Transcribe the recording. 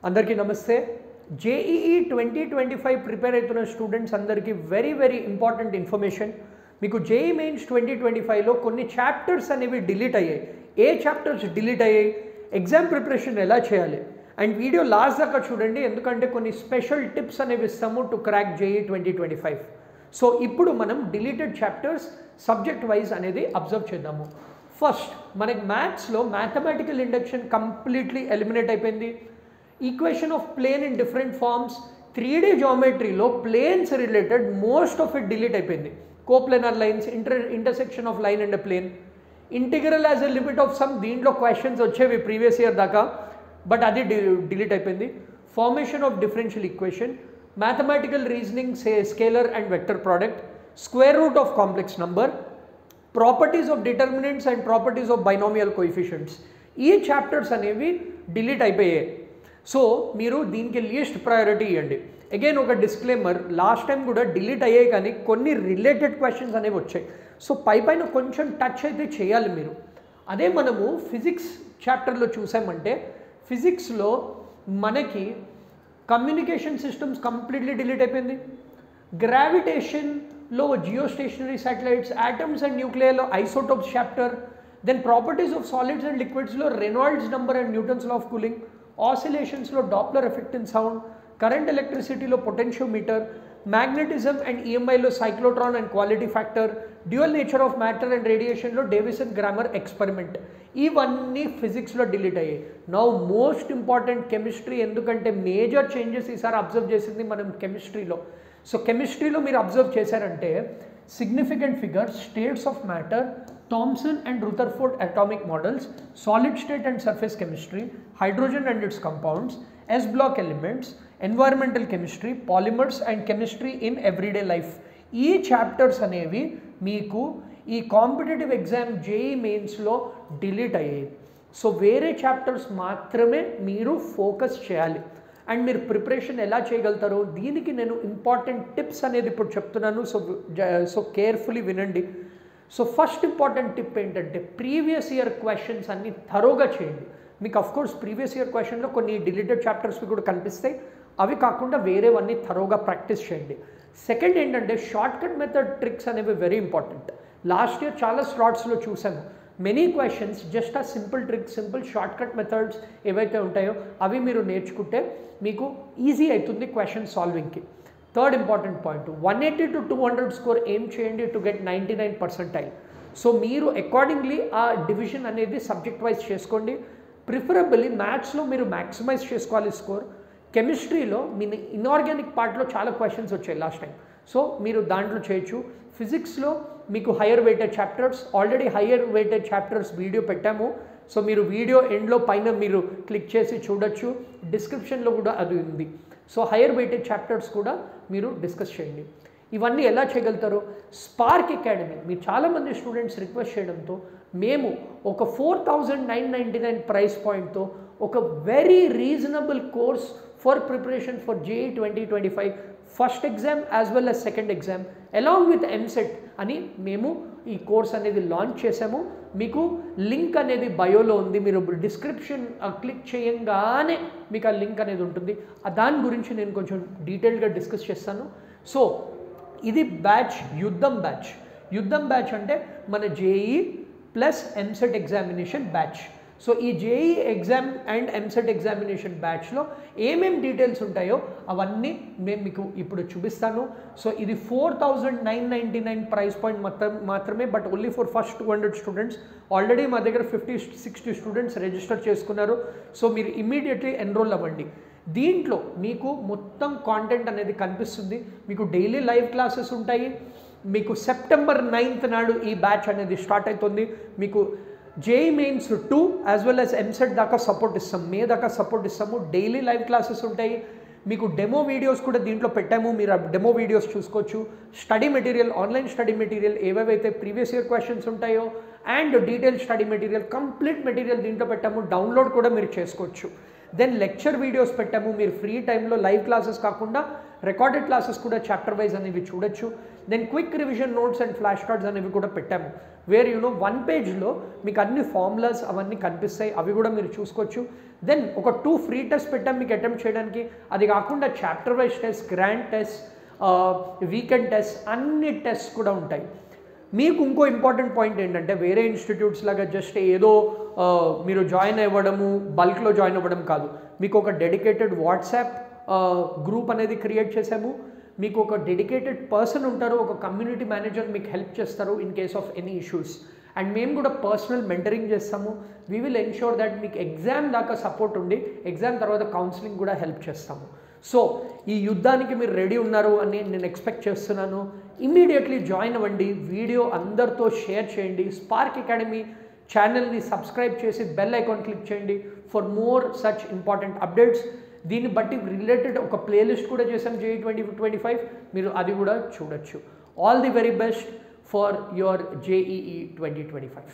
అందరికీ నమస్తే. JEE 2025 prepare అవుతున్న స్టూడెంట్స్ అందరికీ వెరీ ఇంపార్టెంట్ ఇన్ఫర్మేషన్. మీకు జేఈ మెయిన్స్ 2025లో కొన్ని చాప్టర్స్ అనేవి డిలీట్ అయ్యాయి. ఏ చాప్టర్స్ డిలీట్ అయ్యాయి, ఎగ్జామ్ ప్రిపరేషన్ ఎలా చేయాలి అండ్ వీడియో లాస్ట్ దాకా చూడండి, ఎందుకంటే కొన్ని స్పెషల్ టిప్స్ అనేవి ఇస్తాము టు క్రాక్ జేఈ 2025. సో ఇప్పుడు మనం డిలీటెడ్ చాప్టర్స్ సబ్జెక్ట్ వైజ్ అనేది అబ్జర్వ్ చేద్దాము. ఫస్ట్ మనకి మ్యాథ్స్లో మ్యాథమెటికల్ ఇండక్షన్ కంప్లీట్లీ ఎలిమినేట్ అయిపోయింది. Equation of plane in different forms, 3D జామెట్రీలో planes related most of it delete అయిపోయింది. Coplanar lines, intersection of line and plane, integral as a limit of sum, దీంట్లో questions వచ్చేవి previous year దాకా, but అది delete అయిపోయింది. Formation of differential equation, mathematical reasoning, scalar and vector product, square root of complex number, properties of determinants and properties of binomial coefficients. ఈ chapters అనేవి delete అయిపోయాయి. So మీరు దీనికి least priority ఇవ్వండి. Again ఒక disclaimer, last time కూడా delete అయ్యాయి కానీ కొన్ని రిలేటెడ్ క్వశ్చన్స్ అనేవి వచ్చాయి. సో పైన కొంచెం టచ్ అయితే చేయాలి మీరు. అదే మనము ఫిజిక్స్ చాప్టర్లో చూసామంటే, ఫిజిక్స్లో మనకి కమ్యూనికేషన్ సిస్టమ్స్ కంప్లీట్లీ డిలీట్ అయిపోయింది. గ్రావిటేషన్లో జియోస్టేషనరీ శాటిలైట్స్, ఆటమ్స్ అండ్ న్యూక్లియర్లో isotopes chapter, then properties of solids and లిక్విడ్స్లో Reynolds number and Newton's law of cooling, ఆసిలేషన్స్లో Doppler effect in sound, current ఎలక్ట్రిసిటీలో పొటెన్షియోమీటర్, మ్యాగ్నెటిజం అండ్ ఈఎంఐలో cyclotron and quality factor, dual nature of matter and రేడియేషన్లో Davisson Germer experiment. ఇవన్నీ ఫిజిక్స్లో delete అయ్యాయి. Now most important chemistry, ఎందుకంటే major changes ఈసారి observe చేసింది మనం కెమిస్ట్రీలో. సో కెమిస్ట్రీలో మీరు అబ్జర్వ్ చేశారంటే significant figures, states of matter, Thomson and Rutherford atomic models, solid state and surface chemistry, hydrogen and its compounds, s block elements, environmental chemistry, polymers and chemistry in everyday life. ఈ chapters అనేవి మీకు ఈ competitive exam JEE మెయిన్స్లో delete అయ్యాయి. So వేరే chapters మాత్రమే మీరు focus చేయాలి. అండ్ మీరు ప్రిపరేషన్ ఎలా చేయగలుగుతారో దీనికి నేను ఇంపార్టెంట్ టిప్స్ అనేది ఇప్పుడు చెప్తున్నాను. సో కేర్ఫుల్లీ వినండి. సో ఫస్ట్ ఇంపార్టెంట్ టిప్ ఏంటంటే, ప్రీవియస్ ఇయర్ క్వశ్చన్స్ అన్ని థరోగా చేయండి. మీకు అఫ్కోర్స్ ప్రీవియస్ ఇయర్ క్వశ్చన్లో కొన్ని డిలీటెడ్ చాప్టర్స్వి కూడా కనిపిస్తాయి, అవి కాకుండా వేరేవన్నీ థరోగా ప్రాక్టీస్ చేయండి. సెకండ్ ఏంటంటే, షార్ట్ కట్ మెథడ్ ట్రిక్స్ అనేవి వెరీ ఇంపార్టెంట్. లాస్ట్ ఇయర్ చాలా స్లాట్స్లో చూసాము, మెనీ క్వశ్చన్స్ జస్ట్ ఆ simple tricks, simple short cut methods ఏవైతే ఉంటాయో అవి మీరు నేర్చుకుంటే మీకు ఈజీ అవుతుంది క్వశ్చన్ సాల్వింగ్కి. Third important point, 180 to 200 score ఏం చేయండి టు గెట్ 99 పర్సెంటైల్. సో మీరు అకార్డింగ్లీ ఆ డివిజన్ అనేది సబ్జెక్ట్ వైజ్ చేసుకోండి. ప్రిఫరబుల్లీ మ్యాథ్స్లో మీరు మ్యాక్సిమైజ్ చేసుకోవాలి స్కోర్. కెమిస్ట్రీలో మీ ఇన్ఆర్గానిక్ పార్ట్లో చాలా క్వశ్చన్స్ వచ్చాయి లాస్ట్ టైం, సో మీరు దాంట్లో చేయొచ్చు. ఫిజిక్స్లో మీకు higher weighted chapters, already higher weighted chapters video పెట్టాము. సో మీరు వీడియో ఎండ్లో పైన మీరు క్లిక్ చేసి చూడొచ్చు, డిస్క్రిప్షన్లో కూడా అది ఉంది. సో హయ్యర్ వెయిటెడ్ చాప్టర్స్ కూడా మీరు డిస్కస్ చేయండి. ఇవన్నీ ఎలా చేయగలుగుతారో, స్పార్క్ అకాడమీ మీరు చాలామంది స్టూడెంట్స్ రిక్వెస్ట్ చేయడంతో మేము ఒక 4999 ప్రైస్ పాయింట్తో ఒక very reasonable course for preparation for JEE 2025 first exam as well as second exam along with EAMCET అని మేము ఈ కోర్స్ అనేది లాంచ్ చేసాము. మీకు లింక్ అనేది బయోలో ఉంది, మీరు డిస్క్రిప్షన్ క్లిక్ చేయంగానే మీకు ఆ లింక్ అనేది ఉంటుంది. దాని గురించి నేను కొంచెం డీటెయిల్గా డిస్కస్ చేస్తాను. సో ఇది బ్యాచ్, యుద్ధం బ్యాచ్ అంటే మన JEE plus EAMCET examination batch. So ఈ JEE exam and EAMCET examination బ్యాచ్లో ఏమేం డీటెయిల్స్ ఉంటాయో అవన్నీ మేము మీకు ఇప్పుడు చూపిస్తాను. సో ఇది 4999 ప్రైస్ పాయింట్ మాత్రమే, but only for first 200 students. Already మా దగ్గర 50-60 స్టూడెంట్స్ రిజిస్టర్ చేసుకున్నారు. సో మీరు ఇమీడియట్లీ ఎన్రోల్ అవ్వండి. దీంట్లో మీకు మొత్తం కాంటెంట్ అనేది కనిపిస్తుంది. మీకు డైలీ లైవ్ క్లాసెస్ ఉంటాయి. మీకు సెప్టెంబర్ 9th నాడు ఈ బ్యాచ్ అనేది స్టార్ట్ అవుతుంది. మీకు JEE mains 2 as well as EAMCET దాకా సపోర్ట్ ఇస్తాం, మే దాకా సపోర్ట్ ఇస్తాము. డైలీ లైవ్ క్లాసెస్ ఉంటాయి. మీకు డెమో వీడియోస్ కూడా దీంట్లో పెట్టాము, మీరు ఆ డెమో వీడియోస్ చూసుకోవచ్చు. Study material, online study material ఏవేవైతే ప్రీవియస్ ఇయర్ క్వశ్చన్స్ ఉంటాయో and detail study material, complete material దీంట్లో పెట్టాము. డౌన్లోడ్ కూడా మీరు చేసుకోవచ్చు. దెన్ లెక్చర్ వీడియోస్ పెట్టాము, మీరు ఫ్రీ టైంలో లైవ్ క్లాసెస్ కాకుండా రికార్డెడ్ క్లాసెస్ కూడా చాప్టర్ వైజ్ అనేవి చూడొచ్చు. Then quick revision notes and flash cards అనేవి కూడా పెట్టాము, వేర్ 1 పేజ్లో మీకు అన్ని ఫార్ములాస్ అవన్నీ కనిపిస్తాయి, అవి కూడా మీరు చూసుకోవచ్చు. దెన్ ఒక 2 ఫ్రీ టెస్ట్ పెట్టాం మీకు అటెంప్ట్ చేయడానికి. అది కాకుండా chapter wise test, grand test, weekend test, అన్ని టెస్ట్ కూడా ఉంటాయి. మీకు ఇంకో ఇంపార్టెంట్ పాయింట్ ఏంటంటే వేరే ఇన్స్టిట్యూట్స్ లాగా జస్ట్ ఏదో మీరు జాయిన్ అవ్వడము, బల్క్లో జాయిన్ అవ్వడం కాదు. మీకు ఒక డెడికేటెడ్ వాట్సాప్ గ్రూప్ అనేది క్రియేట్ చేసాము. మీకు ఒక డెడికేటెడ్ పర్సన్ ఉంటారు, ఒక కమ్యూనిటీ మేనేజర్ మీకు హెల్ప్ చేస్తారు in case of any issues. And మేము కూడా పర్సనల్ మెంటరింగ్ చేస్తాము. వీ విల్ ఎన్ష్యూర్ దట్ మీకు ఎగ్జామ్ దాకా సపోర్ట్ ఉండి ఎగ్జామ్ తర్వాత కౌన్సిలింగ్ కూడా హెల్ప్ చేస్తాము. సో ఈ యుద్ధానికి మీరు రెడీ ఉన్నారు అని నేను ఎక్స్పెక్ట్ చేస్తున్నాను. ఇమీడియట్లీ జాయిన్ అవ్వండి, వీడియో అందరితో షేర్ చేయండి, స్పార్క్ అకాడమీ ఛానల్ని సబ్స్క్రైబ్ చేసి బెల్ ఐకాన్ క్లిక్ చేయండి for more such important updates. దీన్ని బట్టి రిలేటెడ్ ఒక ప్లేలిస్ట్ కూడా చేసాం JEE 2025, మీరు అది కూడా చూడొచ్చు. All the very best for your JEE 2025.